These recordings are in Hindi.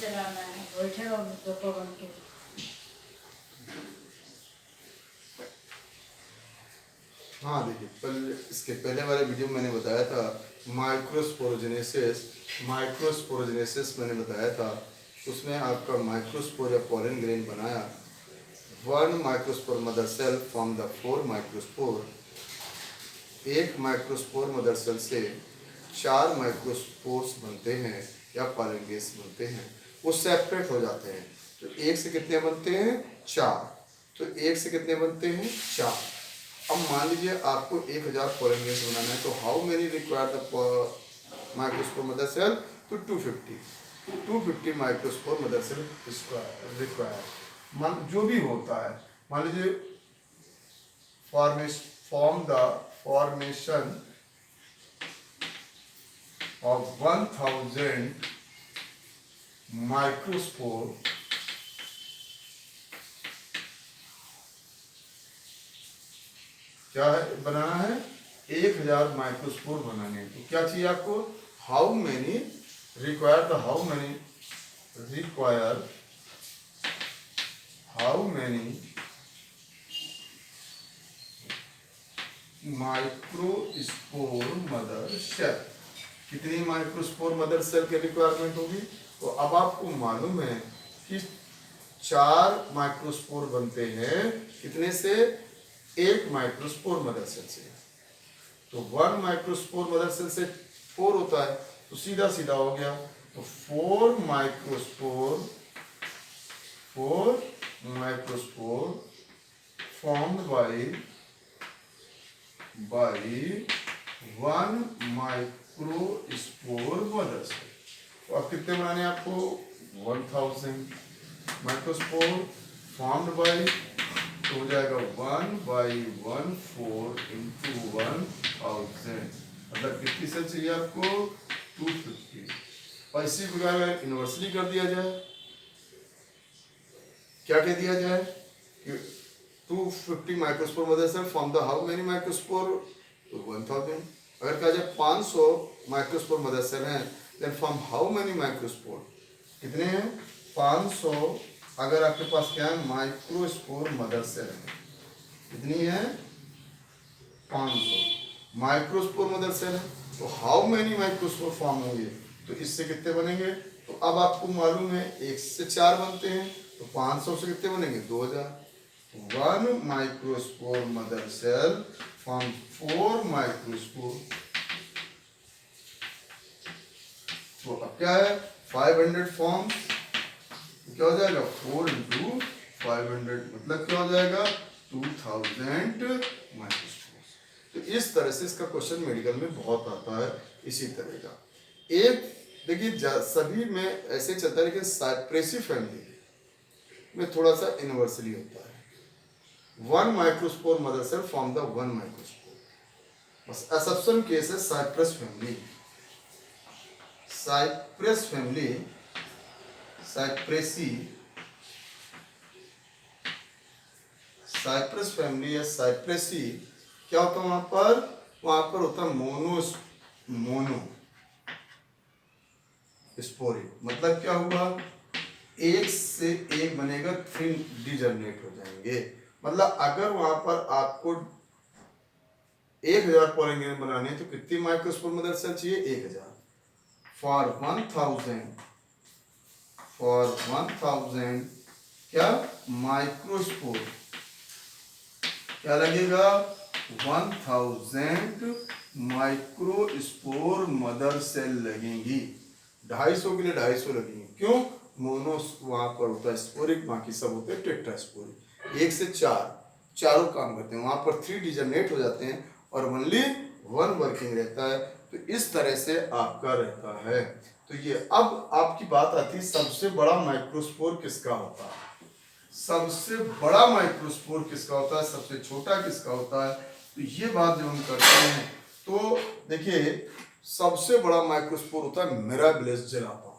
चलाना है, बैठे और तो बन के। हाँ देखिए, पहले इसके पहले वाले वीडियो में मैंने बताया था माइक्रोस्पोरोजेनेसिस मैंने बताया था। उसमें आपका माइक्रोस्पोर या पॉलन ग्रेन बनाया। 1 microspore mother cell from the 4 microspore. एक माइक्रोस्पोर मदर सेल से 4 माइक्रोस्पोर्स बनते हैं या पॉलिनेस बनते हैं। वो सेपरेट हो जाते हैं। तो एक से कितने बनते हैं? 4। तो एक से कितने बनते हैं? 4। अब मान लीजिए आपको 1000 पॉलिनेस बनाना है, तो how many require the microspore mother cell? तो 250 माइक्रोस्पोर मदर सेल रिक्वायर। मान जो भी होता है, मान लीजिए form the formation of 1000 microspore क्या है बनाना है? 1000 माइक्रोस्पोर बनाने हैं। तो क्या चाहिए आपको? How many require microspore mother cell. कितनी माइक्रोस्पोर मदर सेल की रिक्वायरमेंट होगी? तो अब आपको मालूम है कि 4 माइक्रोस्पोर बनते हैं कितने से? एक माइक्रोस्पोर मदर सेल से। तो 1 माइक्रोस्पोर मदर सेल से 4 होता है, तो सीधा सीधा हो गया। तो 4 microspore formed by 1 microspore mother cell. तो अब कितने बनाने हैं आपको? 1000 माइक्रोस्पोर फॉर्म्ड बाय, तो हो जाएगा 1/14 इंटू 1000। मतलब कितनी सेल चाहिए आपको? 250। और इसी प्रकार इन्वर्सली कर दिया जाए, क्या कह दिया जाए कि 250 microspore mother cell from the how many microspore? 1000। अगर कहा जाए 500 माइक्रोस्पोर मदर सेल हैं, then from how many microspore? कितने हैं? 500। अगर आपके पास क्या है? माइक्रोस्पोर मदर सेल है। कितनी है? 500 माइक्रोस्पोर मदर सेल है। तो हाउ मेनी माइक्रोस्पोर फॉर्म होंगे? तो इससे कितने बनेंगे? तो अब आपको मालूम है 1 से 4 बनते हैं, तो 500 से कितने बनेंगे? 2000। 1 microspore mother cell from 4 microspore. तो अब क्या है? 500 फॉर्म। क्या हो जाएगा? 4 इंटू 500 मतलब क्या हो जाएगा? 2000 माइक्रोस्पोर। तो इस तरह से इसका क्वेश्चन मेडिकल में बहुत आता है। इसी तरह का एक देखिए सभी में ऐसे चलता है, लेकिन साइप्रेसी फैमिली में थोड़ा सा इनवर्सली होता है। 1 microspore mother cell from the 1 microspore. बस एक्सेप्शन केस है साइप्रेस फैमिली। साइप्रस फैमिली या साइप्रेसी क्या होता है? वहां पर होता है मोनो स्पोरिक। मतलब क्या हुआ? एक से एक बनेगा, 3 डिजर्मिनेट हो जाएंगे। मतलब अगर वहां पर आपको 1000 पॉलिन बनाने तो कितनी माइक्रोस्पोर मदर सेल चाहिए? 1000। फॉर 1000 क्या माइक्रोस्पोर क्या लगेगा? 1000 माइक्रोस्पोर मदर सेल लगेंगी। 250 के लिए 250 लगेंगी। क्यों? मोनो वहां पर होता है स्पोरिक, बाकी सब होते हैं टेट्रास्पोरिक। 1 से 4 चारों काम करते हैं, वहां पर 3 डिजनरेट हो जाते हैं और ओनली 1 वर्किंग रहता है। तो इस तरह से आपका रहता है। तो ये अब आपकी बात आती है सबसे बड़ा माइक्रोस्पोर किसका होता है? सबसे बड़ा माइक्रोस्पोर किसका होता है? सबसे छोटा किसका होता है? तो ये बात जो हम करते हैं, तो देखिए सबसे बड़ा माइक्रोस्पोर होता है मिराबिलिस जेलाटा।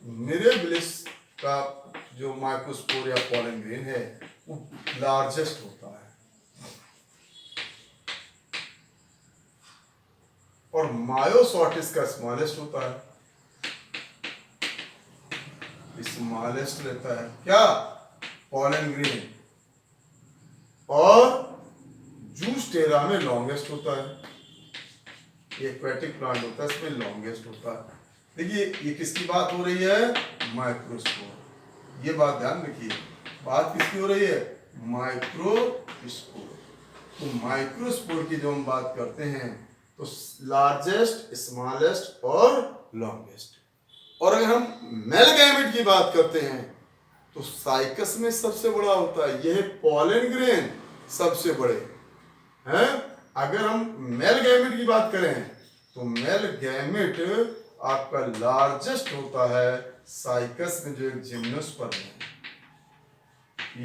मिराबिलिस का जो माइक्रोस्पोर या पॉलन ग्रेन है वो लार्जेस्ट होता है, और मायोसॉटिस का स्मॉलेस्ट होता है। स्मॉलेस्ट रहता है क्या, पॉलन ग्रेन, और जूस्टेरा में लॉन्गेस्ट होता है। ये एक्वेटिक प्लांट होता है, इसमें लॉन्गेस्ट होता है। देखिए ये किसकी बात हो रही है, माइक्रोस्पोर। ये बात ध्यान रखिए, बात किसकी हो रही है, माइक्रोस्पोर। तो माइक्रोस्पोर की जो हम बात करते हैं तो लार्जेस्ट, स्मॉलेस्ट और लॉन्गेस्ट। और अगर हम मेल गैमेट की बात करते हैं तो साइकस में सबसे बड़ा होता है, यह पॉलन ग्रेन सबसे बड़े हैं। अगर हम मेल गैमेट की बात करें तो मेल गैमेट आपका लार्जेस्ट होता है साइकस में, जो एक जिम्नोस्पर्म है।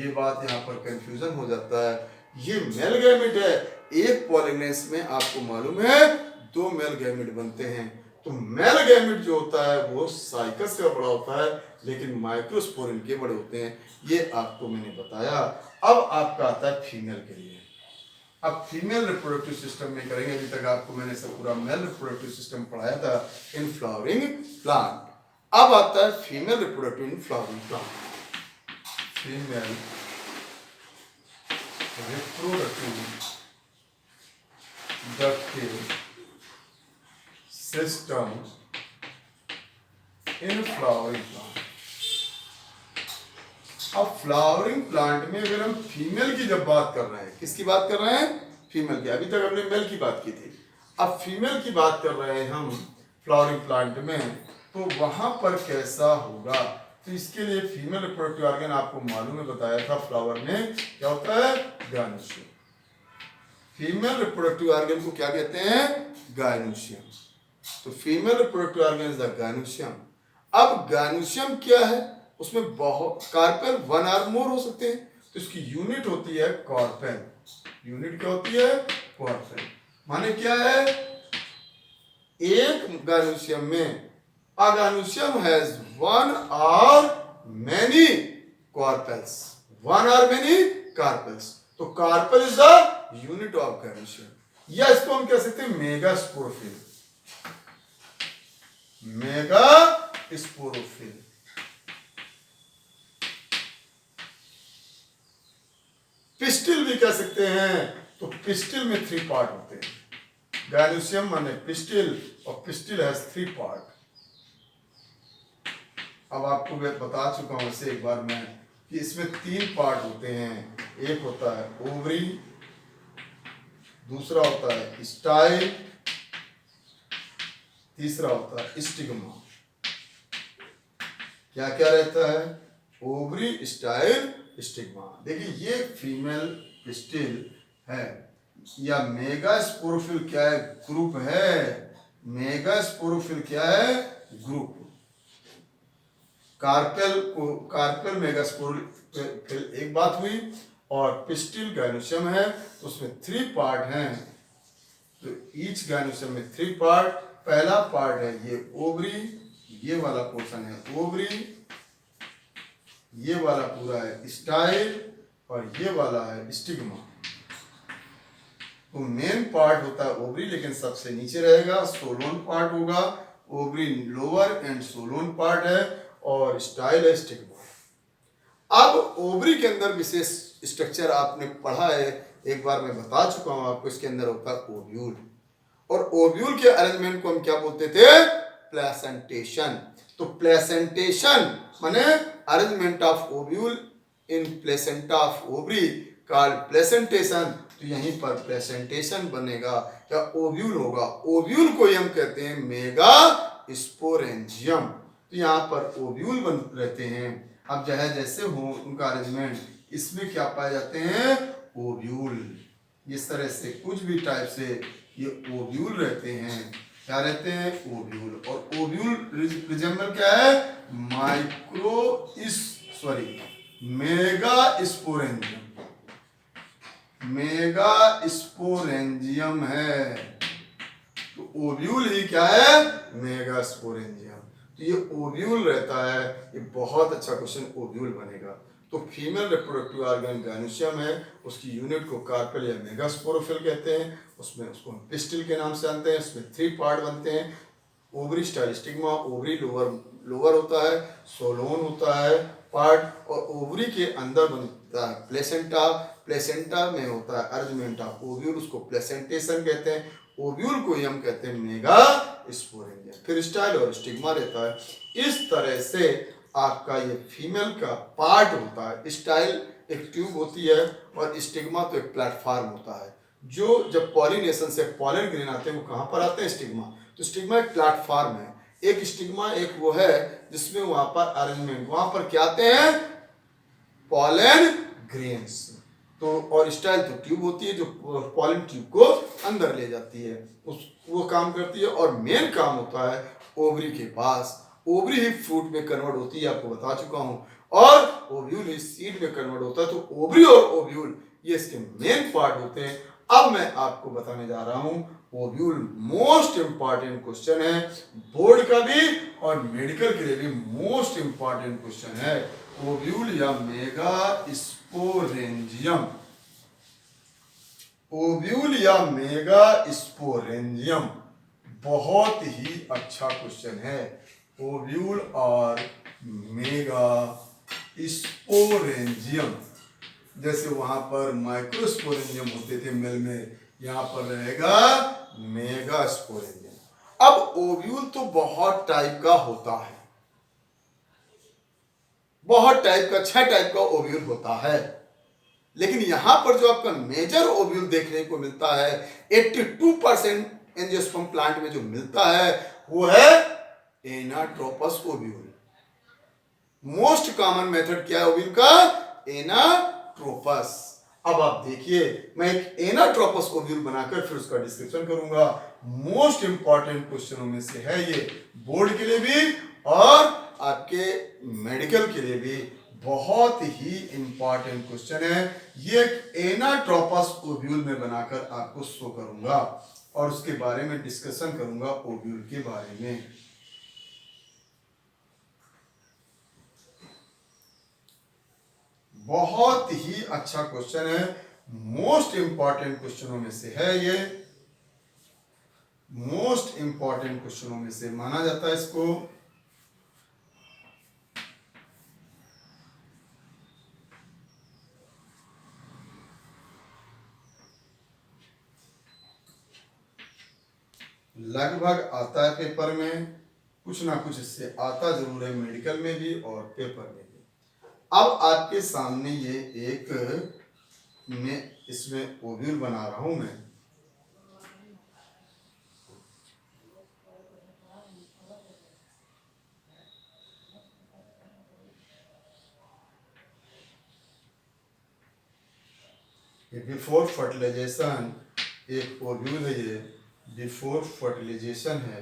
ये बात यहाँ पर कंफ्यूजन हो जाता है, ये मेल गैमेट है, एक पॉलिनेस में आपको मालूम है 2 मेल गैमेट बनते हैं। तो मेल गैमेट जो होता है वो साइकस का बड़ा होता है, लेकिन माइक्रोस्पोरिन के बड़े होते हैं। ये आपको मैंने बताया। अब आपका आता है फीमेल के लिए। अब फीमेल रिप्रोडक्टिव सिस्टम में करेंगे। अभी तक आपको मैंने सब पूरा मेल रिप्रोडक्टिव सिस्टम पढ़ाया था इन फ्लावरिंग प्लांट। अब आता है female reproductive in flowering plant. Female reproductive system in flowering plant. अब फ्लावरिंग प्लांट में अगर हम फीमेल की जब बात कर रहे हैं, किसकी बात कर रहे हैं, फीमेल की। अभी तक हमने मेल की बात की थी, अब फीमेल की बात कर रहे हैं हम फ्लावरिंग प्लांट में, तो वहां पर कैसा होगा। तो इसके लिए फीमेल रिप्रोडक्टिव ऑर्गन आपको मालूम है, बताया था फ्लावर में क्या होता है, गायनोशियम। फीमेल रिप्रोडक्टिव ऑर्गन को क्या कहते हैं, गायनोशियम। तो female reproductive organ is the gynoecium. अब गायनोशियम क्या है, उसमें बहुत कार्पेल 1 और मोर हो सकते हैं, तो इसकी यूनिट होती है कार्पेल। यूनिट क्या होती है, कार्पेल। माने क्या है, एक गायनोशियम में a gynoecium has 1 or many carpels, 1 or many carpels। तो carpel is the unit of gynoecium, या इसको हम कह सकते हैं mega sporophyll. Mega sporophyll. Pistil भी कह सकते हैं। तो पिस्टिल में 3 पार्ट होते हैं। गायनोशियम माने पिस्टिल, और पिस्टिल हैज 3 पार्ट। अब आपको मैं बता चुका हूं इसे एक बार मैं, कि इसमें 3 पार्ट होते हैं। एक होता है ओवरी, दूसरा होता है स्टाइल, तीसरा होता है स्टिग्मा। क्या क्या रहता है, ओवरी, स्टाइल, स्टिग्मा। देखिए ये फीमेल पिस्टिल है, या मेगा स्पोरोफिल क्या है, ग्रुप है। मेगा स्पोरोफिल क्या है, ग्रुप। कार्पेल मेगा स्पोरोफिल एक बात हुई, और पिस्टिल गायनोशियम है, तो उसमें 3 पार्ट हैं। तो ईच गायनोशियम में 3 पार्ट। पहला पार्ट है ये ओवरी, ये वाला पोर्शन है ओवरी, ये वाला पूरा है स्टाइल, और ये वाला है स्टिग्मा। तो मेन पार्ट होता है ओवरी, लेकिन सबसे नीचे रहेगा, सोलोन पार्ट होगा। ओवरी लोअर एंड सोलोन पार्ट है, और स्टाइल है स्टिग्मा। अब ओवरी के अंदर विशेष स्ट्रक्चर आपने पढ़ा है, एक बार मैं बता चुका हूं आपको। इसके अंदर होता है ओव्यूल, और ओव्यूल के अरेंजमेंट को हम क्या बोलते थे, प्लेसेंटेशन। तो प्लेसेंटेशन माने arrangement of ovule in placenta of ovary called placentation. तो यहीं पर प्लेसेंटेशन बनेगा या ओव्यूल होगा। ओव्यूल को हम कहते हैं मेगा स्पोरेंजियम। तो यहाँ पर ओव्यूल बन रहते हैं। अब जैसे हो उनका अरेंजमेंट, इसमें क्या पाए जाते हैं, ओव्यूल। इस तरह से कुछ भी टाइप से ये ओव्यूल रहते हैं। क्या रहते हैं, ओव्यूल। और ओव्यूल रिजेंबल क्या है, मेगा स्पोरेंजियम। मेगा स्पोरेंजियम है। तो ओव्यूल ही क्या है, मेगा स्पोरेंजियम। तो ये ओव्यूल रहता है। ये बहुत अच्छा क्वेश्चन ओव्यूल बनेगा। तो फीमेल रिप्रोडक्टिव ऑर्गन गायनोशियम है, उसकी यूनिट को कार्पेल या मेगा स्पोरोफिल कहते हैं। उसमें उसको हम पिस्टिल के नाम से जानते हैं। इसमें 3 पार्ट बनते हैं, ovary style stigma, ovary lower lower होता है, सोलोन होता है पार्ट, और ओवरी के अंदर बनता है प्लेसेंटा, प्लेसेंटा में होता है अर्जमेंटा, ओव्यूल उसको प्लेसेंटेशन कहते हैं, ओव्यूल को हम कहते हैं मेगा स्पोरेंजियम। फिर स्टाइल और स्टिग्मा रहता है। इस तरह से आपका ये फीमेल का पार्ट होता है। स्टाइल एक ट्यूब होती है और स्टिग्मा तो एक प्लेटफॉर्म होता है। जो जब पॉलिनेशन से पॉलन ग्रेन आते हैं वो कहाँ पर आते हैं? स्टिग्मा। तो स्टिग्मा एक प्लेटफॉर्म है। एक स्टिग्मा एक वो है जिसमें वहां पर अरेंजमेंट, वहां पर क्या आते हैं? Pollen grains. तो और स्टाइल तो ट्यूब होती है जो पॉलन ट्यूब को अंदर ले जाती है, उस वो काम करती है। और मेन काम होता है ओवरी के पास। ओवरी ही फ्रूट में कन्वर्ट होती है, आपको बता चुका हूं, और ओव्यूल ही सीड में कन्वर्ट होता है। तो ओवरी और ओव्यूल ये इसके मेन पार्ट होते हैं। अब मैं आपको बताने जा रहा हूं ओव्यूल। मोस्ट इंपॉर्टेंट क्वेश्चन है, बोर्ड का भी और मेडिकल के लिए भी मोस्ट इंपॉर्टेंट क्वेश्चन है। ओव्यूल या मेगा स्पोरेंजियम, ओव्यूल या मेगा स्पोरेंजियम बहुत ही अच्छा क्वेश्चन है। ओव्यूल और मेगा स्पोरेंजियम, जैसे वहां पर माइक्रोस्पोरेंजियम होते थे मेल में, यहां पर रहेगा मेगा स्पोरेंजियम। अब ओव्यूल तो बहुत टाइप का होता है, बहुत टाइप का, 6 टाइप का ओव्यूल होता है। लेकिन यहां पर जो आपका मेजर ओव्यूल देखने को मिलता है 82% एंजियोस्पर्म प्लांट में जो मिलता है वो है anatropous ovule. Most common method क्या है ओव्यूल का? एनाट्रोपस। अब आप देखिए, मैं एक एनाट्रोपस ओव्यूल बनाकर फिर उसका डिस्क्रिप्शन करूंगा। मोस्ट इंपॉर्टेंट क्वेश्चनों में से है ये, बोर्ड के लिए भी और आपके मेडिकल के लिए भी बहुत ही इंपॉर्टेंट क्वेश्चन है। ये एक एनाट्रोपस ओव्यूल में बनाकर आपको शो करूंगा और उसके बारे में डिस्कशन करूंगा ओव्यूल के बारे में। बहुत ही अच्छा क्वेश्चन है, मोस्ट इंपॉर्टेंट क्वेश्चनों में से है ये, मोस्ट इंपॉर्टेंट क्वेश्चनों में से माना जाता है इसको। लगभग आता है पेपर में, कुछ ना कुछ इससे आता जरूर है, मेडिकल में भी और पेपर में भी। अब आपके सामने ये एक मैं इसमें ओव्यूल बना रहा हूं मैं। ये बिफोर फर्टिलाइजेशन एक ओव्यूल है, ये बिफोर फर्टिलाइजेशन है।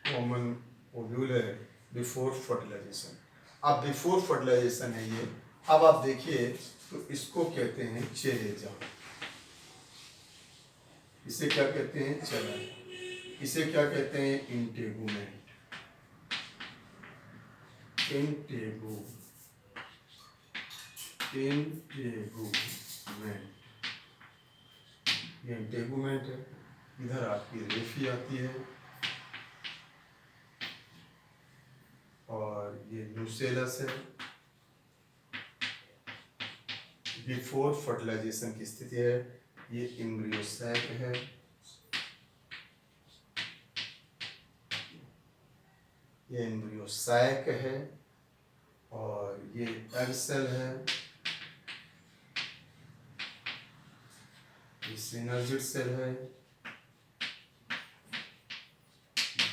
कॉमन ओव्यूल है बिफोर फर्टिलाइजेशन। अब बिफोर फर्टिलाइजेशन है ये। अब आप देखिए तो इसको कहते हैं चेलेजा। इसे क्या कहते हैं? चला। इसे क्या कहते हैं? इंटेगुमेंट। इंटेगु इंटेगुमेंट, ये इंटेगुमेंट है। इधर आपकी रेफी आती है और ये न्यूसेलस है। बिफोर फर्टिलाइजेशन की स्थिति है। ये एम्ब्रियो सैक है, ये एम्ब्रियो सैक है, और ये एग सेल है, ये सिनर्जिड सेल है,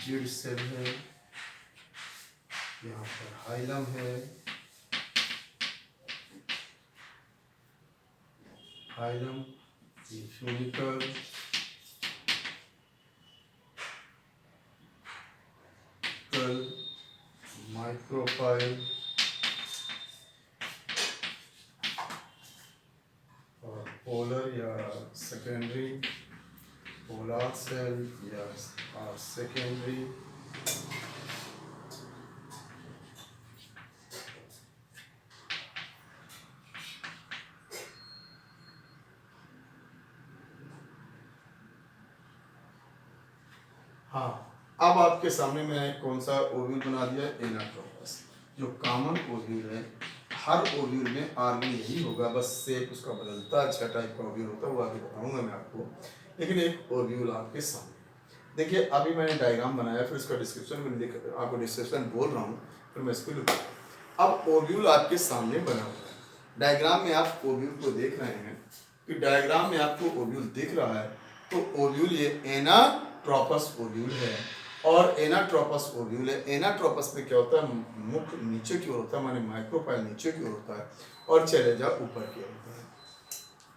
जिड सेल है, यहाँ पर हाइलम है, हाइलम, ये फ्यूनिकल, माइक्रोफाइल और पोलर या सेकेंडरी, पोलर सेल या सेकेंडरी, हाँ, अब आपके सामने मैंने कौन सा ओव्यूल बना दिया, एनाट्रोपस, जो कॉमन ओव्यूल है। हर ओव्यूल में आर्गन यही होगा, बस शेप उसका बदलता है, 6 टाइप का ओव्यूल होता है, वो आगे बताऊंगा मैं आपको। लेकिन एक ओव्यूल आपके सामने देखिए, अभी मैंने डायग्राम बनाया, फिर इसका डिस्क्रिप्शन में लिख, आपको डिस्क्रिप्शन बोल रहा हूँ, फिर मैं इसको लिखूँगा। अब ओव्यूल आपके सामने बना हुआ है, डायग्राम में आप ओव्यूल को देख रहे हैं कि डायग्राम में आपको ओव्यूल दिख रहा है, तो ओव्यूल ये एनाट्रोपस ओव्यूल है, और एनाट्रोपस ओव्यूल है। एनाट्रोपस में क्या होता है, मुख नीचे की ओर होता है, माने माइक्रोपाइल नीचे की ओर होता है, और चलेजा ऊपर की ओर होता है।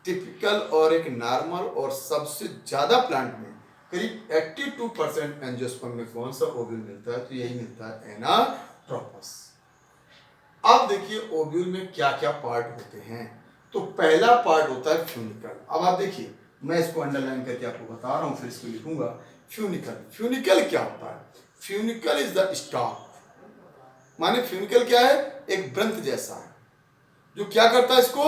टिपिकल और एक नॉर्मल और सबसे ज्यादा प्लांट में करीब 82% एंजियोस्पर्म में कौन सा ओव्यूल मिलता है, तो यही मिलता है, एनाट्रोपस। अब देखिए ओव्यूल में क्या क्या पार्ट होते हैं। तो पहला पार्ट होता है फ्यूनिकल। अब आप देखिए, मैं इसको अंडरलाइन करके आपको बता रहा हूं, फिर इसको लिखूंगा। फ्यूनिकल, फ्यूनिकल क्या होता है, फ्यूनिकल इज द स्टॉक, माने फ्यूनिकल क्या है, एक व्रंत जैसा है, जो क्या करता है, इसको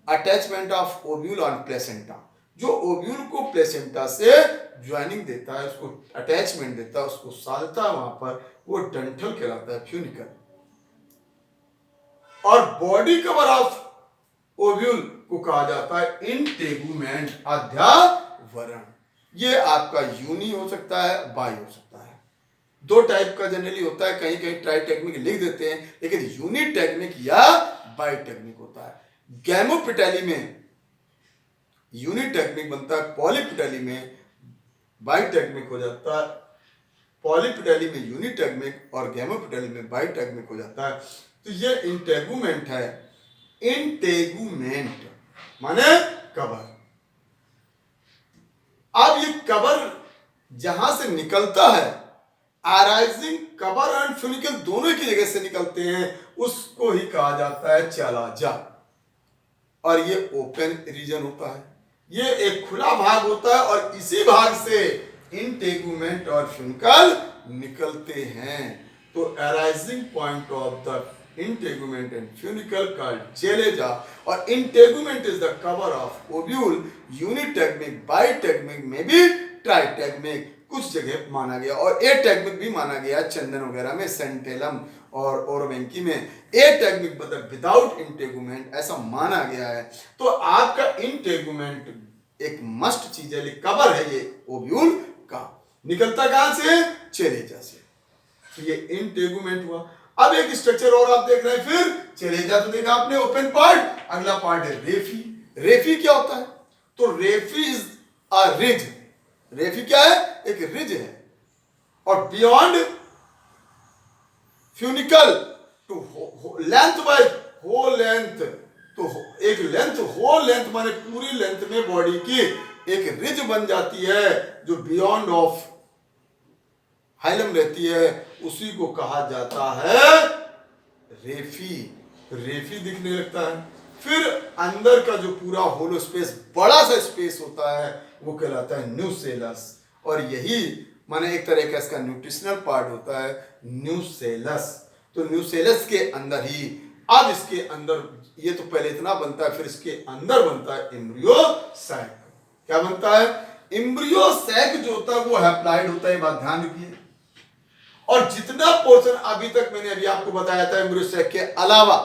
attachment of ovule on placenta, जो ओव्यूल को प्लेसेंटा से ज्वाइनिंग देता है, उसको अटैचमेंट देता है, उसको साधता है वहां पर, वो डंठल कहलाता है, फ्यूनिकल। और बॉडी कवर ऑफ ओव्यूल को कहा जाता है इंटेगुमेंट, अध्यावरण। ये आपका यूनी हो सकता है, बाई हो सकता है, दो टाइप का जनरली होता है, कहीं कहीं ट्राई टेक्निक लिख देते हैं, लेकिन यूनी टेक्निक या बाई टेक्निक होता है। गैमोपिटैली में यूनी टेक्निक बनता है, पॉलीपिटैली में बाई टेक्निक हो जाता है, पॉलीपिटैली में यूनी टेक्निक और गैमोपिटैली में बाई टेक्निक हो जाता है। तो ये इंटेगुमेंट है, इंटेगुमेंट माने कवर। अब ये कवर जहां से निकलता है, अराइजिंग कवर एंड फ्यूनिकल दोनों की जगह से निकलते हैं, उसको ही कहा जाता है चलाजा। और ये ओपन रीजन होता है, ये एक खुला भाग होता है, और इसी भाग से इंटेगुमेंट और फ्यूनिकल निकलते हैं। तो arising point of the integument and funicle called chalaza, और integument is the cover of ovule, unitegmic, bitegmic में भी ट्राइटेगमिक कुछ जगह माना गया, और एटेगमिक भी माना गया, चंदन वगैरह में, सेंटेलम और ओरोवेंकी में एटेगमिक मतलब विदाउट इंटेगुमेंट ऐसा माना गया है। तो आपका इंटेगुमेंट एक मस्ट चीज है, कवर है ये ओव्यूल का, निकलता कहां से, चलेजा से। तो ये इंटेगुमेंट हुआ। अब एक स्ट्रक्चर और आप देख रहे हैं, फिर चलेजा तो देखा आपने, ओपन पार्ट, अगला पार्ट है रेफी। रेफी क्या होता है, तो रेफी इज अ रिज, रेफी क्या है, एक रिज है, और beyond funicle to length wise whole length, तो एक लेंथ, होल लेंथ माने पूरी लेंथ में बॉडी की एक रिज बन जाती है, जो बियॉन्ड ऑफ हाइलम रहती है, उसी को कहा जाता है रेफी। रेफी दिखने लगता है। फिर अंदर का जो पूरा होलो स्पेस, बड़ा सा स्पेस होता है, वो कहलाता है न्यूसेलस, और यही माने एक तरह का इसका न्यूट्रिशनल पार्ट होता है, न्यूसेलस। तो न्यूसेलस के अंदर ही, अब इसके अंदर ये तो पहले इतना बनता है, फिर इसके अंदर बनता है एम्ब्रियो सैक। क्या बनता है, एम्ब्रियो सैक जो होता है वो हैप्लॉइड होता है, बात ध्यान रखिए। और जितना पोर्शन अभी तक मैंने अभी आपको बताया था एम्ब्रियो सैक के अलावा,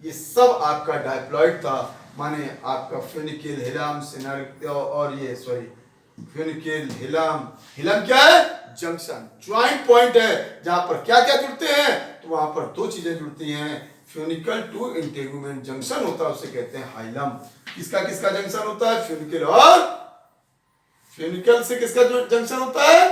ये सब आपका डायप्लॉइड था, माने आपका फ्यूनिकल, हिलम, सिनर, और ये सॉरी फ्यूनिकल, हिलम, हिलम क्या है, जंक्शन, ज्वाइंट पॉइंट है, जहां पर क्या क्या जुड़ते हैं, तो वहां पर दो चीजें जुड़ती हैं, फ्यूनिकल टू इंटेगुमेंट जंक्शन होता है, उसे कहते हैं हाइलम। किसका किसका जंक्शन होता है, फ्यूनिकल, और फ्यूनिकल से किसका जंक्शन होता है,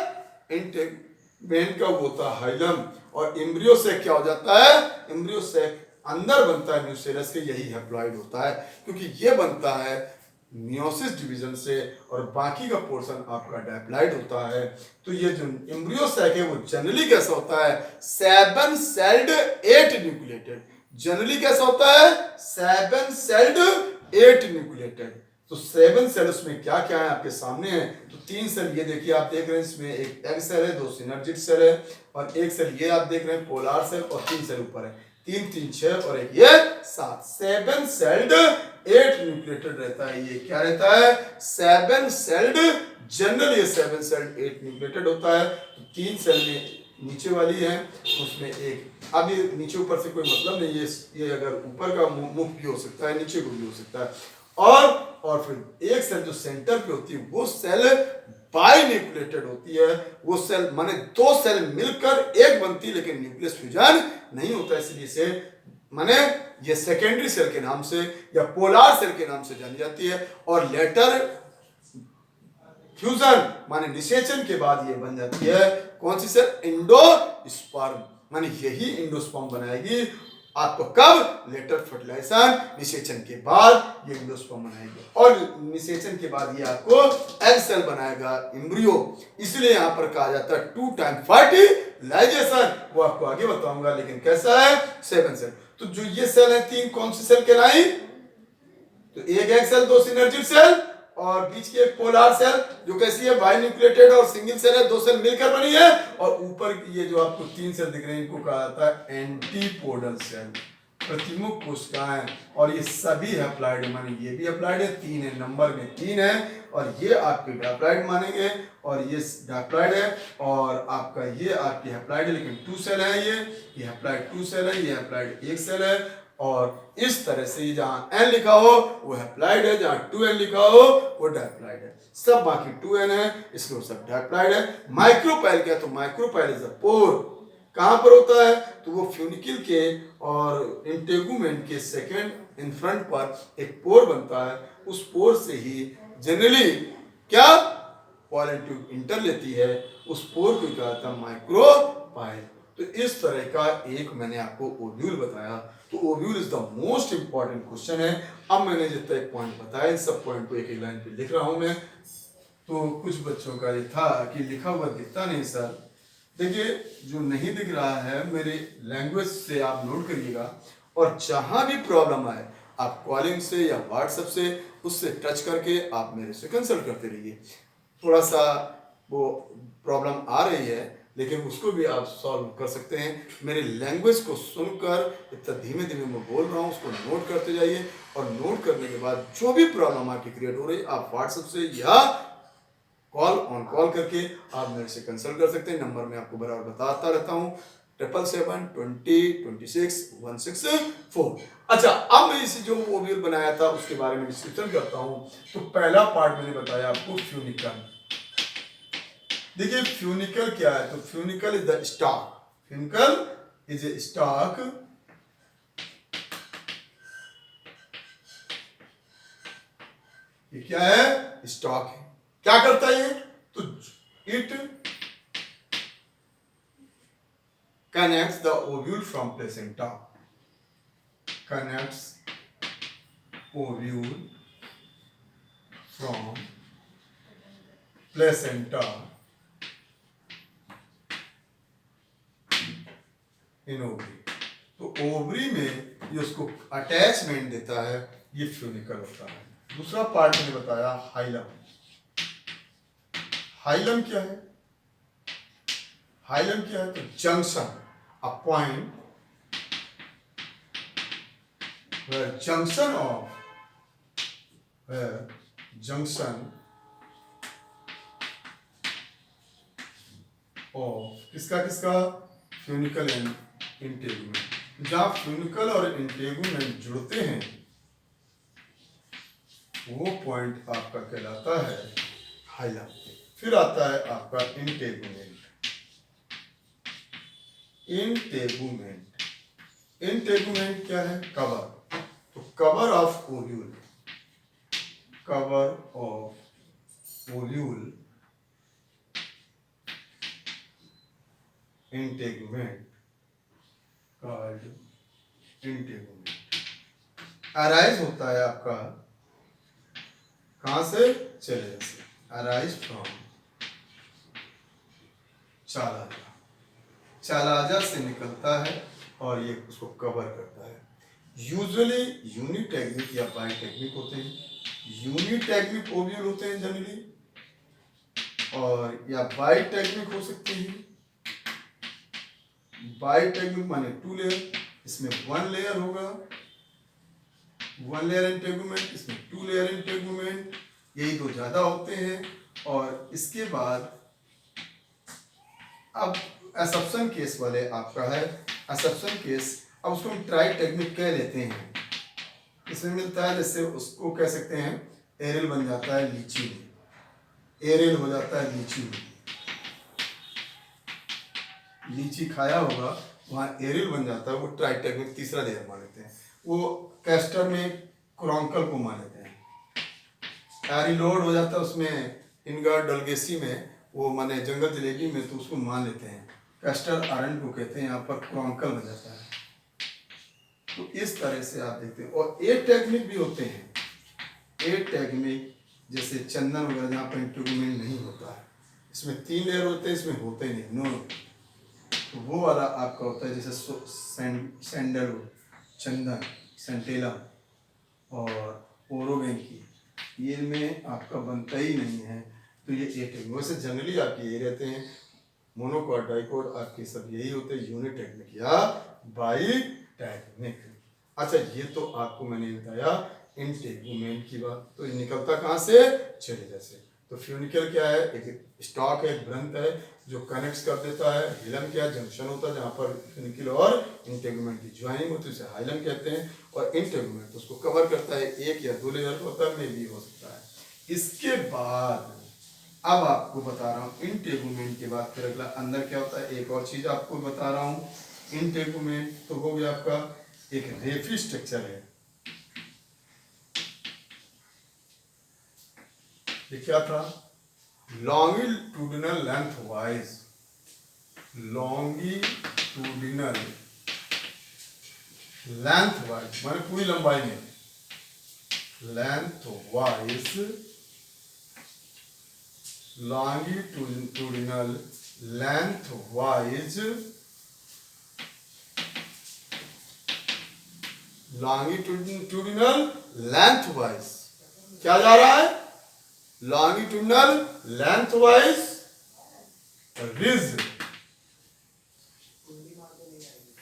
इंटेगुमेंट का वो होता है हाइलम। और एम्ब्रियो सैक क्या हो जाता है, एम्ब्रियो सैक अंदर बनता है न्यूसेलस के, यही हैप्लॉइड होता है, क्योंकि ये बनता है मियोसिस डिवीजन से, और बाकी का पोर्शन आपका डायप्लॉइड होता है। तो ये जो एम्ब्रियो सैक है वो जनरली कैसा होता है, 7 सेल्ड 8 न्यूक्लिएटेड, जनरली कैसा होता है, 7 सेल्ड 8 न्यूक्लिएटेड। तो 7 सेल उसमें क्या क्या है आपके सामने है, तो 3 सेल ये देखिए आप देख रहे हैं, इसमें एक एग सेल है, 2 सिनर्जिड सेल है, और एक सेल ये आप देख रहे हैं पोलार सेल, और 3 सेल ऊपर है, 3 3 6 और एक ये 7, 7 सेल्ड 8 न्यूक्लिएटेड रहता है। ये क्या रहता है? 7 सेल्ड। जनरल ये 7 सेल्ड 8 न्यूक्लिएटेड होता है। तो 3 सेल में नीचे वाली है उसमें एक, अब ये नीचे ऊपर से कोई मतलब नहीं, ये अगर ऊपर का मुख भी हो सकता है, नीचे को भी हो सकता है। और फिर एक सेल जो सेंटर पे होती है वो सेल बाई न्यूक्लिएटेड होती है। वो सेल माने 2 सेल मिलकर एक बनती है, लेकिन न्यूक्लियस फ्यूजन नहीं होता, इसलिए इसे माने ये सेकेंडरी सेल के नाम से या पोलार सेल के नाम से जानी जाती है। और लेटर फ्यूजन माने निषेचन के बाद ये बन जाती है कौन सी सेल? एंडोस्पर्म। माने यही एंडोस्पर्म बनाएगी आपको कब? लेटर फर्टिलाइजेशन, निषेचन के बाद ये एंडोस्पर्म बनाएगी, और निषेचन के बाद ये आपको एग सेल बनाएगा, एम्ब्रियो। इसलिए यहां पर कहा जाता है 2 टाइम फर्टिलाइजेशन। वो आपको आगे बताऊंगा, लेकिन कैसा है? 7 सेल। तो जो ये सेल है 3 कौन सी सेल कहलाई? तो एक एग सेल, 2 सिनर्जिड सेल, और बीच की एक पोलार सेल जो कैसी है? बाई न्यूक्लिएटेड और सिंगल सेल है, 2 सेल मिलकर बनी है। और ऊपर ये जो आपको 3 सेल दिख रहे हैं इनको कहा जाता है एंटीपोडल सेल, प्रतिमुख कोशिकाएं। और ये सभी हैप्लॉइड माने ये भी हैप्लॉइड है, 3 है, नंबर में 3 है, और ये आपके डिप्लॉइड मानेंगे, और ये डिप्लॉइड है, और आपका ये आपकी हैप्लॉइड है, लेकिन 2 सेल है। ये हैप्लॉइड 2 सेल है, ये हैप्लॉइड 1 सेल है। और इस तरह से जहां एन लिखा हो वो हैप्लॉइड है, जहां 2n लिखा हो वो डिप्लॉइड है। सब बाकी 2n है, इसलिए वो सब डिप्लॉइड है। माइक्रोपाइल क्या? तो माइक्रोपाइल इज अ पोर। कहां पर होता है? तो वो फ्यूनिकल के और इंटेगुमेंट के सेकंड इन फ्रंट पर एक पोर बनता है। उस पोर से ही जनरली क्या पॉलन ट्यूब इंटर लेती है, उस पोर को कहा जाता है माइक्रोपाइल। तो इस तरह का एक मैंने आपको ओव्यूल बताया। तो ovule is the most important question है। अब मैंने जितना एक पॉइंट बताया, इन सब पॉइंट को एक एक लाइन पे लिख रहा हूं मैं। तो कुछ बच्चों का ये था कि लिखा हुआ दिखता नहीं सर। देखिए, जो नहीं दिख रहा है मेरे लैंग्वेज से आप नोट करिएगा, और जहां भी प्रॉब्लम आए आप कॉलिंग से या व्हाट्सएप से उससे टच करके आप मेरे से कंसल्ट करते रहिए। थोड़ा सा वो प्रॉब्लम आ रही है, लेकिन उसको भी आप सॉल्व कर सकते हैं। मेरे लैंग्वेज को सुनकर इतना धीमे धीमे मैं बोल रहा हूँ उसको नोट करते जाइए, और नोट करने के बाद जो भी प्रॉब्लम आपकी क्रिएट हो रही है आप व्हाट्सएप से या कॉल करके आप मेरे से कंसल्ट कर सकते हैं। नंबर मैं आपको बराबर बताता रहता हूँ, 777-20-26-164। अच्छा, अब मैं इसे जो ओव्यूल बनाया था उसके बारे में डिस्कशन करता हूँ। तो पहला पार्ट मैंने बताया आपको फ्यूनिकल। देखिए फ्यूनिकल क्या है? तो funicle is the stock. Funicle is a stock ये क्या है? स्टॉक है। क्या करता है ये? तो it connects the ovule from placenta. Connects ovule from placenta in ovary. तो ओवरी में ये उसको अटैचमेंट देता है, ये फ्यूनिकल होता है। दूसरा पार्ट मैंने बताया हाइलम। हाइलम क्या है? हाइलम क्या है? तो junction, a point where junction of किसका किसका? Funicle and integument. जहां फ्यूनिकल और इंटेगुमेंट जुड़ते हैं वो पॉइंट आपका कहलाता है हाइलम। फिर आता है आपका इंटेगुमेंट। इंटेगुमेंट क्या है? कवर। तो cover of ovule, cover of ovule, integument called integument. Arise होता है आपका कहां से? चले से। Arise from चालाजा। चालाजा से निकलता है और ये उसको कवर करता है। यूजुअली यूनिटेक्निक या बाइटेक्निक होते हैं। यूनिटेक्निक ओव्यूल होते हैं जनरली, और या बाइटेक्निक हो सकते हैं। बाइटेक्निक माने 2 लेयर, इसमें 1 लेयर होगा 1 लेयर इंटेगुमेंट, इसमें 2 लेयर इंटेगुमेंट, यही दो ज़्यादा होते हैं। और इसके बाद अब असप्शन केस वाले आपका है असप्शन केस। अब उसको हम ट्राई टेक्निक कह लेते हैं। इसमें मिलता है जैसे उसको कह सकते हैं एरियल बन जाता है लीची में, एरियल हो जाता है लीची में। लीची खाया होगा वहाँ एरियल बन जाता है, वो ट्राई टेक्निक तीसरा लेयर मान लेते हैं। वो कैस्टर में क्रॉन्कल को मान लेते हैं। एरिलोड हो जाता है उसमें इनगा डलगेसी में, वो माने जंगल जलेबी में, तो उसको मान लेते हैं। कैस्टर आरंड को कहते हैं, यहाँ पर क्रॉन्कल बन जाता है। तो इस तरह से आप देखते हैं। और ए टेक्निक भी होते हैं, ए टेक्निक जैसे चंदन वगैरह जहाँ पर इंटेगुमेंट नहीं होता है, इसमें 3 लेयर होते हैं, इसमें होते ही नहीं, नो। तो वो वाला आपका होता है जैसे सैंडलवुड, चंदन, सेंटेलम और ओरोगेंकी, ये में आपका बनता ही नहीं है। तो ये ए टेक्निक। वैसे जनरली आपके ये रहते हैं मोनोकॉट, डाइकॉट, आपके सब यही होते हैं यूनि टेक्निक या बाई टेक्निक। अच्छा, ये तो आपको मैंने बताया इंटेगुमेंट की बात। तो ये निकलता कहाँ से? चेलेजा से। तो फ्यूनिकल क्या है? एक स्टॉक है, एक ग्रंथ है जो कनेक्ट कर देता है। हिलम क्या? जंक्शन होता है जहाँ पर फ्यूनिकल और इंटेगुमेंट की ज्वाइनिंग होती है, उसे हाइलम कहते हैं। और इंटेगुमेंट उसको कवर करता है, 1 या 2 लेयर होता है, में भी हो सकता है। इसके बाद अब आपको बता रहा हूँ इंटेगुमेंट के बाद फिर अगला अंदर क्या होता है, एक और चीज आपको बता रहा हूँ। इंटेगुमेंट तो हो गया आपका एक रेफी स्ट्रक्चर है। ये क्या था? Longitudinal length wise, longitudinal length wise माने पूरी लंबाई में, length wise, longitudinal lengthwise, longitudinal lengthwise क्या जा रहा है? longitudinal lengthwise ridge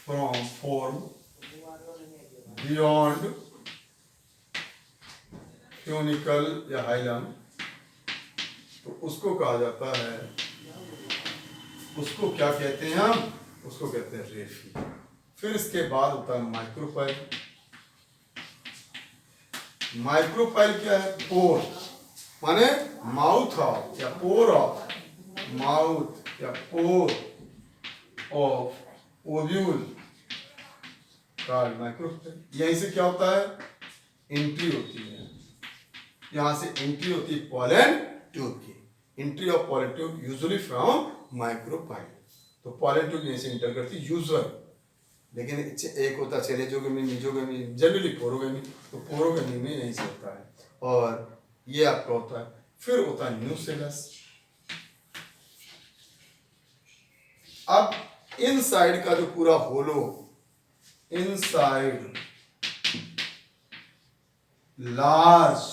from form beyond funicle या हाइलम, तो उसको कहा जाता है, उसको क्या कहते हैं हम? उसको कहते हैं रेफी। फिर इसके बाद होता है माइक्रोपाइल। माइक्रोपाइल क्या है? पोर माने माउथ ऑफ या पोर ऑफ, माउथ या पोर ऑफ ओव्यूल का माइक्रोपाइल। यहीं से क्या होता है? एंट्री होती है, यहां से एंट्री होती है पॉलन ट्यूब की। Entry of pollen tube usually from micropyle. तो पॉलन ट्यूब यहीं से इंटर करती है यूजुअल। लेकिन एक होता है चेलेजोगेमी, मीजोगेमी, जनरली पोरोगेमी। तो पोरोगेमी में यहीं से होता है। और ये आपका होता है। फिर होता है न्यूसेलस। अब इनसाइड का जो पूरा hollow, inside large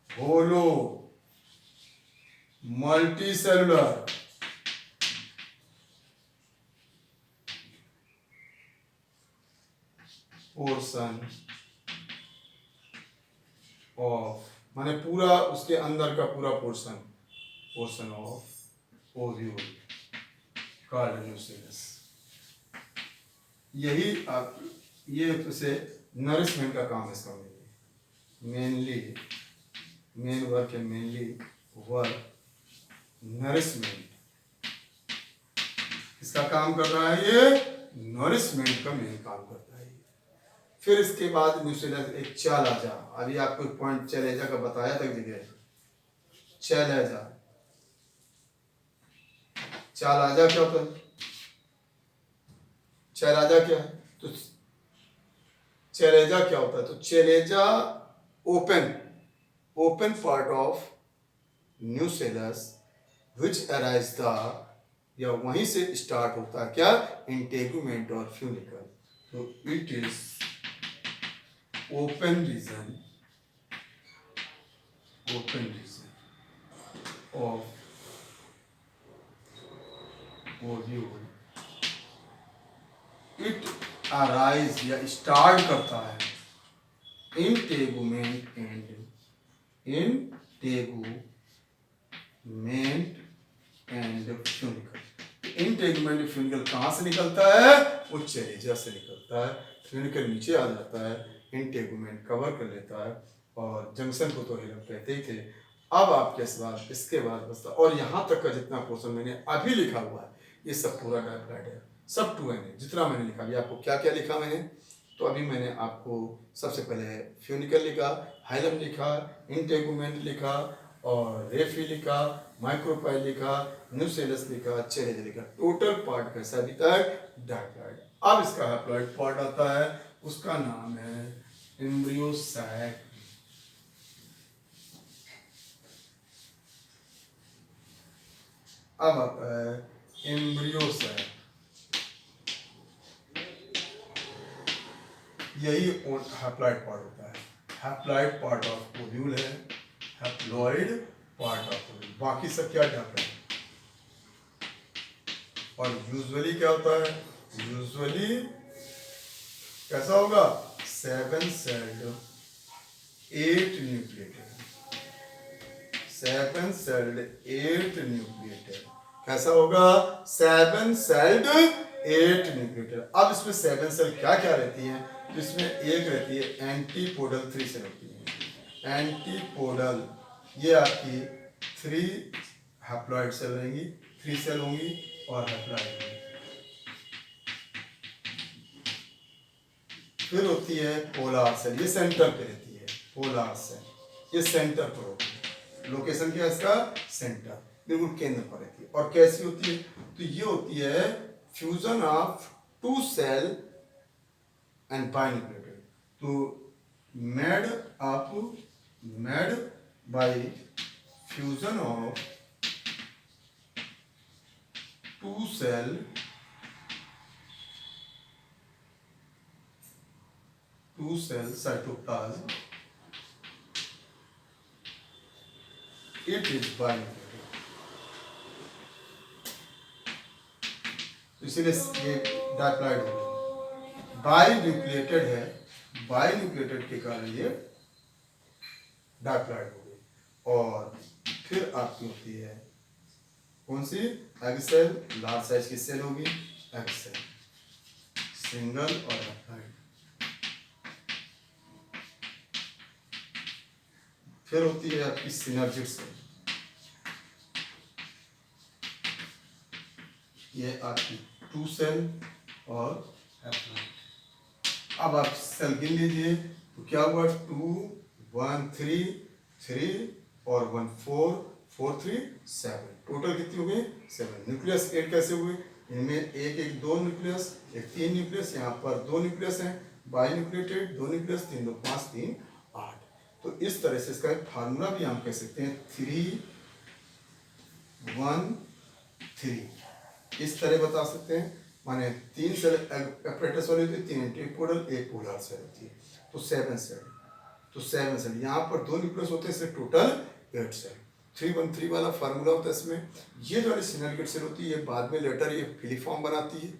hollow multicellular portion of माने पूरा उसके अंदर का पूरा portion of ovule called nucellus. यही आप ये उसे नरिशमेंट का काम है इसका। मेनली मेन वर्क है, मेनली वर्क नरिशमेंट। इसका काम कर रहा है ये, नरिशमेंट का मेन काम करता है। फिर इसके बाद न्यूसेलस एक चैलेजा। अभी आपको पॉइंट चैलेजा का बताया था जगह, चैलेजा। चैलेजा क्या होता है? चैलेजा क्या है? तो चैलेजा क्या होता है? तो chalaza open part of nucellus which arise the, या वहीं से स्टार्ट होता है क्या? इंटेगुमेंट और फ्यूनिकल। तो it is open region of ovule. It arise या स्टार्ट करता है integument and funicle. Integument funicle कहाँ से निकलता है? उच्च रेजा से निकलता है, फ्यूनिकल नीचे आ जाता है, इंटेगुमेंट कवर कर लेता है, और जंक्शन को तो हिलम कहते ही थे। अब आपके बाद इसके बाद बस, और यहाँ तक का जितना पोर्शन मैंने अभी लिखा हुआ है ये सब पूरा डायप्लाइड है, सब 2n है। जितना मैंने लिखा, अभी आपको क्या क्या लिखा मैंने, तो अभी मैंने आपको सबसे पहले फ्यूनिकल लिखा, हाइलम लिखा, इंटेगुमेंट लिखा, और रेफी लिखा, माइक्रोपाइल लिखा, न्यूसेलस लिखा, चेरेज लिखा। टोटल पार्ट कैसा अभी तक? डायप्लाइड। अब इसका हैप्लॉइड पार्ट आता है, उसका नाम है एम्ब्रियो सैक। अब आता है एम्ब्रियो सैक, यही हैप्लॉइड पार्ट होता है। हैप्लॉइड पार्ट ऑफ ओव्यूल है, हैप्लॉइड पार्ट ऑफ ओव्यूल, बाकी सब क्या डायप्लाइड। और यूजुअली क्या होता है? यूजुअली कैसा होगा? 7 सेल्ड 8 न्यूक्लिएटेड, 7 सेल्ड 8 न्यूक्लिएटेड। कैसा होगा? 7 सेल्ड 8 न्यूक्लिएटेड। अब इसमें 7 सेल क्या क्या रहती है? तो इसमें एक रहती है एंटीपोडल 3 सेल होती है। एंटीपोडल ये आपकी 3 हैप्लॉइड सेल रहेंगी, 3 सेल होंगी और हैप्लॉइड होंगी। फिर होती है पोलार सेल, ये सेंटर पे रहती है। पोलार सेल ये सेंटर पर होती है। लोकेशन क्या है इसका? सेंटर, बिल्कुल केंद्र पर रहती है। और कैसी होती है? तो ये होती है fusion of 2 cell and binucleated, तो made by fusion of 2 cell cytoplasm, it is binucleated। इसीलिए ये डायप्लाइड हो गया, बाइन्यूक्लिएटेड है, बाइन्यूक्लिएटेड के कारण ये डायप्लाइड हो गई। और फिर आपकी होती है कौन सी? एग सेल, लार्ज साइज की सेल होगी एग सेल, सिंगल और हैप्लॉइड। फिर होती है आपकी सिनर्जिड सेल, ये आपकी 2 सेल और हैप्लॉइड। अब आप सेल गिन लीजिए, तो क्या हुआ? 2 1 3 3 और 1 4 4 3 7, टोटल कितनी हो गई? 7। न्यूक्लियस 8 कैसे हुए? इनमें एक 2 न्यूक्लियस, एक 3 न्यूक्लियस, यहाँ पर 2 न्यूक्लियस हैं, बाइन्यूक्लिएटेड 2 न्यूक्लियस, 3 2 5 3 8। तो इस तरह से इसका एक फार्मूला भी हम कह सकते हैं 3 1 3, इस तरह बता सकते हैं। माने 3 सेल एपरेटस वाली होती है, 3 एंटीपोडल, 1 पोलर सेल होती है, तो 7 सेल। तो 7 सेल, यहाँ पर 2 न्यूक्लियस होते हैं, इससे टोटल 8 सेल। 313 वाला फार्मूला होता है इसमें। ये जो वाली सिनर्जिड सेल होती है ये बाद में लेटर ये फिलीफॉर्म बनाती है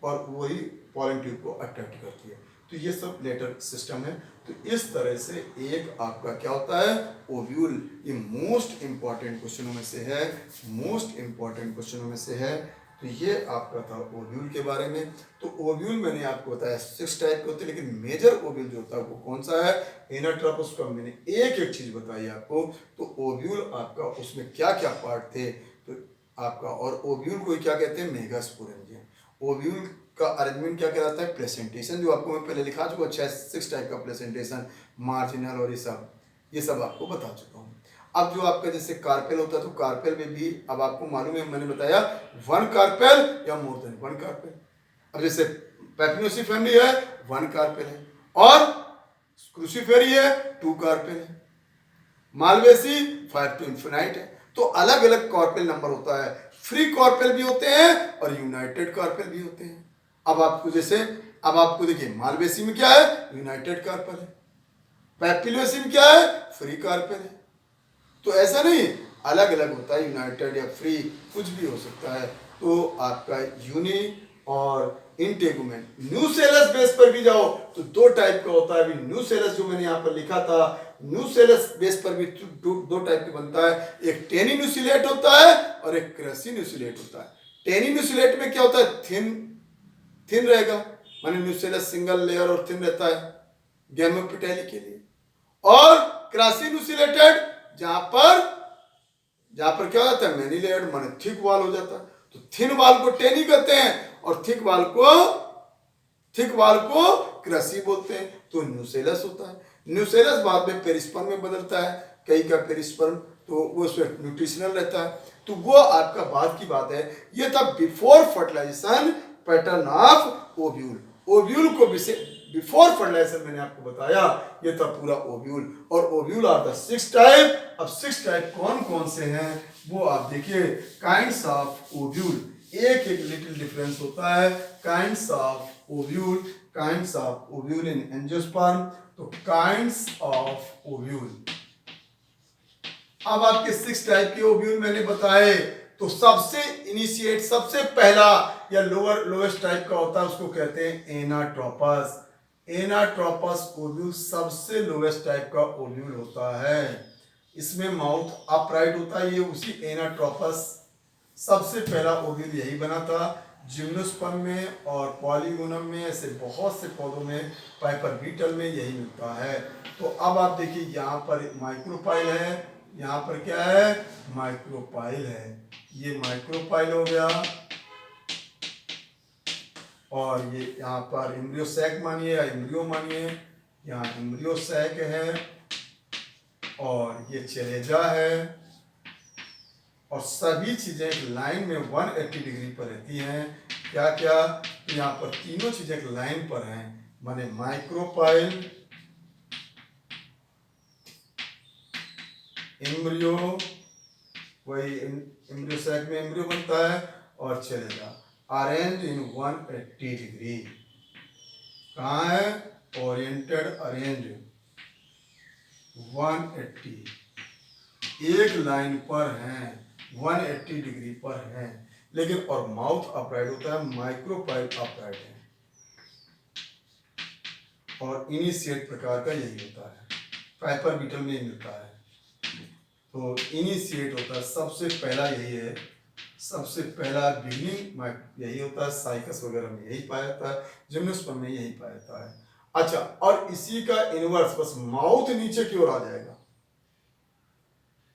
और वही पॉलन ट्यूब को अट्रैक्ट करती है। तो ये सब लेटर सिस्टम है। तो इस तरह से एक आपका क्या होता है? ओव्यूल। ये मोस्ट इंपॉर्टेंट क्वेश्चनों में से है, मोस्ट इंपॉर्टेंट क्वेश्चनों में से है। तो ये आपका था ओव्यूल के बारे में। तो ओव्यूल मैंने आपको बताया 6 टाइप के होते हैं, लेकिन मेजर ओव्यूल जो होता है वो कौन सा है? इनरट्रोपस का मैंने एक एक चीज बताई आपको। तो ओव्यूल आपका उसमें क्या क्या पार्ट थे तो आपका, और ओव्यूल को क्या कहते हैं? मेगास्पोरेंजियम। ओव्यूल का अरेंजमेंट क्या कहलाता है? प्लेसेंटेशन, जो आपको मैं पहले लिखा चुका 6 टाइप का प्लेसेंटेशन, मार्जिनल और ये सब आपको बता चुका हूँ। अब जो आपका जैसे कार्पेल होता है, तो कार्पेल में भी अब आपको मालूम है, मैंने बताया 1 कार्पेल या मोर देन 1 कार्पेल। अब जैसे पेपियोसी फैमिली है 1 कार्पेल है, और क्रूसीफेरी है 2 कार्पेल है, मालवेसी 5 टू इन्फिनाइट है। तो अलग अलग कार्पेल नंबर होता है। फ्री कार्पेल भी होते हैं और यूनाइटेड कार्पेल भी होते हैं। अब आपको देखिए मालवेसी में क्या है? यूनाइटेड कार्पेल है। पैपिलोसी में क्या है? फ्री कार्पेल है। तो ऐसा नहीं, अलग अलग होता है, यूनाइटेड या फ्री कुछ भी हो सकता है। तो आपका और इंटेगुमेंट। न्यूसेलस बेस पर भी जाओ तो दो टाइप का होता है। अभी न्यूसेलस जो मैंने यहाँ पर लिखा था, न्यूसेलस बेस पर भी दो टाइप का बनता है। एक टेनी न्यूसिलेट होता है और एक क्रसी न्यूसिलेट होता है। टेनी न्यूसिलेट में क्या होता है, थिन रहेगा, माने न्यूसेलस सिंगल लेयर और थिन रहता है गैमेटोपेटाइली के लिए। और क्रासी न्यूसिलेटेड जहां पर क्या होता है, मैनी लेयर्ड माने थिक वाल हो जाता है। तो थिन वाल को टेनी कहते हैं और थिक वाल को क्रसी बोलते हैं। तो न्यूसेलस होता है। न्यूसेलस बाद में पेरिस्पर्म में बदलता है, कई का पेरिस्पर्म, तो वो उसमें न्यूट्रिशनल रहता है। तो वो आपका बाद की बात है। ये था before fertilization pattern of ovule. Ovule को बिफोर फर्टिलाइजेशन मैंने आपको बताया, ये था पूरा ओव्यूल। और ओव्यूल आर द 6 टाइप। अब 6 टाइप कौन कौन से हैं वो आप देखिए। काइंड्स ऑफ ओव्यूल, एक लिटिल डिफरेंस होता है। Kinds of ovule in angiosperm. तो काइंड्स ऑफ ओव्यूल, अब आपके 6 टाइप के ओव्यूल मैंने बताए। तो सबसे पहला या लोएस्ट टाइप का होता है, उसको कहते हैं एनाट्रोपस। एनाट्रोपस ओव्यूल सबसे लोएस्ट टाइप का ओव्यूल होता है। इसमें माउथ अपराइट होता है। ये उसी एनाट्रोपस सबसे पहला ओव्यूल यही बना था। जिम्नोस्पर्म में और पॉलीगोनम में, ऐसे बहुत से पौधों में, पाइपर बीटल में यही मिलता है। तो अब आप देखिए यहाँ पर माइक्रोपाइल है, यहाँ पर क्या है, माइक्रोपाइल है। ये माइक्रोपाइल हो गया। और ये यहाँ पर एम्ब्रियो सैक मानिए या एम्ब्रियो मानिए, यहाँ एम्ब्रियो सैक है और ये चेलेजा है। और सभी चीजें एक लाइन में 180 डिग्री पर रहती हैं। क्या क्या, तो यहाँ पर तीनों चीजें एक लाइन पर हैं, माने माइक्रोपाइल, एम्ब्रियो, वही एम्ब्रियो सैक में एम्ब्रियो बनता है, और चलेगा अरेंज इन 180 डिग्री। कहाँ है, ओरिएंटेड अरेंज 180, एक लाइन पर हैं, 180 डिग्री पर हैं। लेकिन और माउथ अपराइट होता है, माइक्रोपाइल अपराइट है। और इनिशिएट प्रकार का यही होता है, पाइपर बीटल में ही मिलता है। तो इनिशिएट होता है, सबसे पहला यही है, सबसे पहला बिगिनिंग यही होता है। साइकस वगैरह में यही पाया जाता है, जिम्नोस्पर्म में यही पाया जाता है। अच्छा, और इसी का इनवर्स, बस माउथ नीचे की ओर आ जाएगा,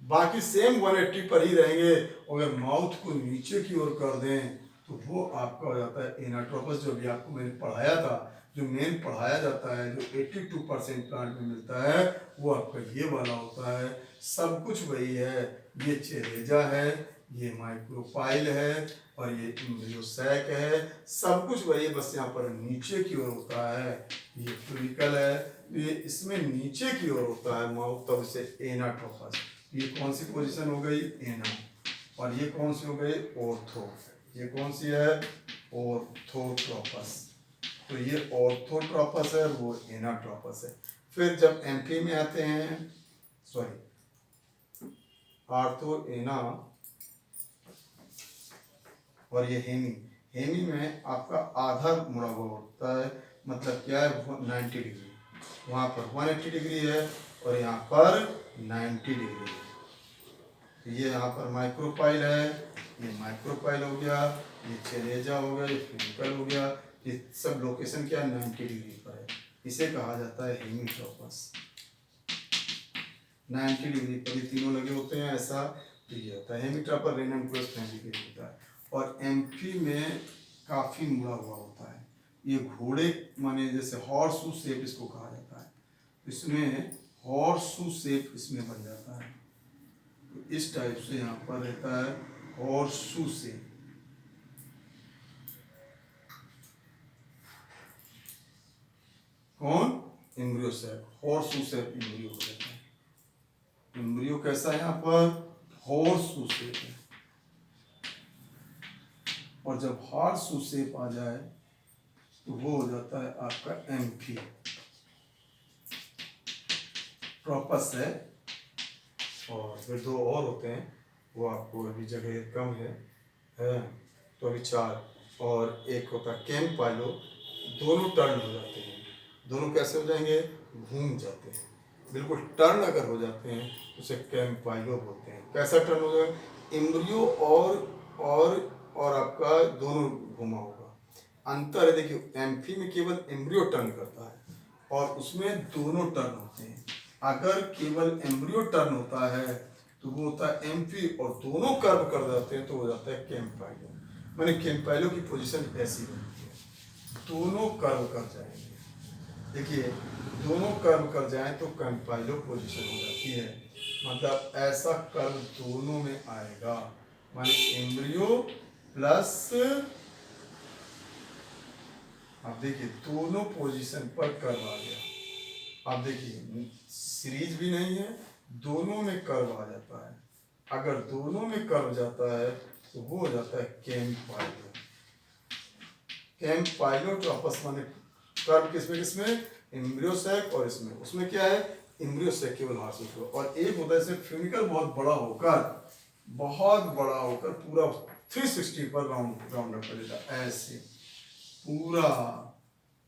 बाकी सेम 180 पर ही रहेंगे। अगर माउथ को नीचे की ओर कर दें तो वो आपका हो जाता है एनाट्रोपस। जो भी आपको मैंने पढ़ाया था, जो मेन पढ़ाया जाता है, जो 82% प्लांट में मिलता है, वो आपका ये वाला होता है। सब कुछ वही है। ये चेलेजा है, ये माइक्रोपाइल है, और ये एम्ब्रियो सैक है। सब कुछ वही है, बस यहाँ पर नीचे की ओर होता है। ये फ्यूरिकल है, ये इसमें नीचे की ओर होता है माउथ, तब इसे एनाट्रोपस। ये कौन सी पोजीशन हो गई, एना। और ये कौन सी हो गई, ऑर्थो। ये कौन सी है, ऑर्थोट्रोपस। तो ये ऑर्थोट्रोपस है, वो एनाट्रोपस है। फिर जब एमपी में आते हैं, सॉरी, आर्थो, एना, और ये हेमी में आपका आधा मुड़ा हुआ होता है। मतलब क्या है, 90 डिग्री। वहाँ पर 180 डिग्री है और यहाँ पर 90 डिग्री है। तो ये यहाँ पर माइक्रोपाइल है, ये माइक्रोपाइल हो गया, ये चेलेजा हो गया, ये फ्यूरिकल हो गया। ये सब लोकेशन क्या है, 90 डिग्री पर है। इसे कहा जाता है हेमीट्रोपस। 90 डिग्री पर ये तीनों लगे होते हैं, ऐसा। तो ये होता है हेमीट्रोपस, रेनन-क्लोज फैमिली के होता है। और एम्फी में काफी मुड़ा हुआ होता है। ये घोड़े माने जैसे हॉर्सशू शेप इसको कहा जाता है। इसमें हॉर्सशू शेप इसमें बन जाता है। तो इस टाइप से यहाँ पर रहता है हॉर्सशू शेप। कौन, embryo shape, horseshoe shape embryo हो जाता है। एम्ब्रियो कैसा है, यहाँ पर हॉर्सशू शेप है। और जब हॉर्सशू शेप आ जाए तो वो हो जाता है आपका एम्फी ट्रोपस है। और फिर दो और होते हैं, वो आपको अभी जगह कम है, तो अभी 4। और एक होता है कैम्पाइलो। दोनों टर्न हो जाते हैं। दोनों कैसे हो जाएंगे? घूम जाते हैं। बिल्कुल टर्न अगर हो जाते हैं तो उसे कैम्पाइलो बोलते हैं। कैसा टर्न हो जाएगा? एम्ब्रियो और आपका दोनों घुमा होगा। अंतर है, देखिए एम्फी में केवल एम्ब्रियो टर्न करता है और उसमें दोनों टर्न होते हैं। अगर केवल एम्ब्रियो टर्न होता है तो वो होता है एम्फी और दोनों कर्व कर जाते हैं तो हो जाता है कैम्पाइलो। माने कैम्पाइलो की पोजीशन ऐसी बनती है, दोनों कर्व कर जाएंगे। देखिए दोनों कर्व कर जाएं तो कैम्पाइलो पोजीशन हो जाती है। मतलब ऐसा कर्व दोनों में आएगा, माने एम्ब्रियो प्लस, अब देखिए दोनों पोजीशन पर कर्व आ गया। अब देखिए सीरीज भी नहीं है, दोनों में कर्व आ जाता है। अगर दोनों में कर्व जाता है तो वो हो जाता है कैम्पाइलो। कैम्पाइलो तो आपस में कर्व किसमें एम्ब्रियो सैक और इसमें, उसमें क्या है एम्ब्रियो सैक केवल हासिल हो, और एक होता है इसमें फ्यूनिकल बहुत बड़ा होकर पूरा 360 पर राउंड अप कर देता है ऐसे पूरा।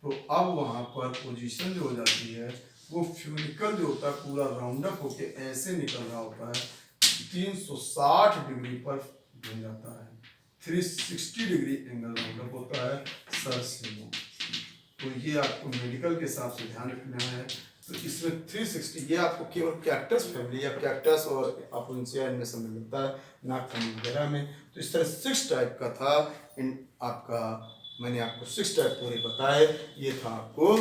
तो अब वहां पर पोजीशन जो हो जाती है वो फ्यूनिकल जो होता है पूरा राउंड अप होके ऐसे निकल रहा होता है, 360 डिग्री पर घूम जाता है। 360 डिग्री एंगल राउंड अप होता है सर से मुंह। तो ये आपको मेडिकल के हिसाब से ध्यान रखना है। तो इसमें 360 ये आपको केवल कैक्टस फैमिली या कैक्टस और अपोइंसिया इनमें से मिलता है, नाक फैमिली वगैरह में। तो इस तरह 6 टाइप का था इन आपका, मैंने आपको 6 टाइप पूरे बताए। ये था आपको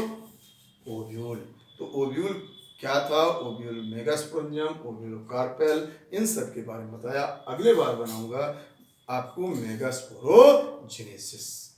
ओव्यूल। तो ओव्यूल क्या था? ओव्यूल मेगास्पोरेंजियम, ओव्यूल कार्पेल, इन सब के बारे में बताया। अगले बार बनाऊंगा आपको मेगास्पोरोजेनेसिस।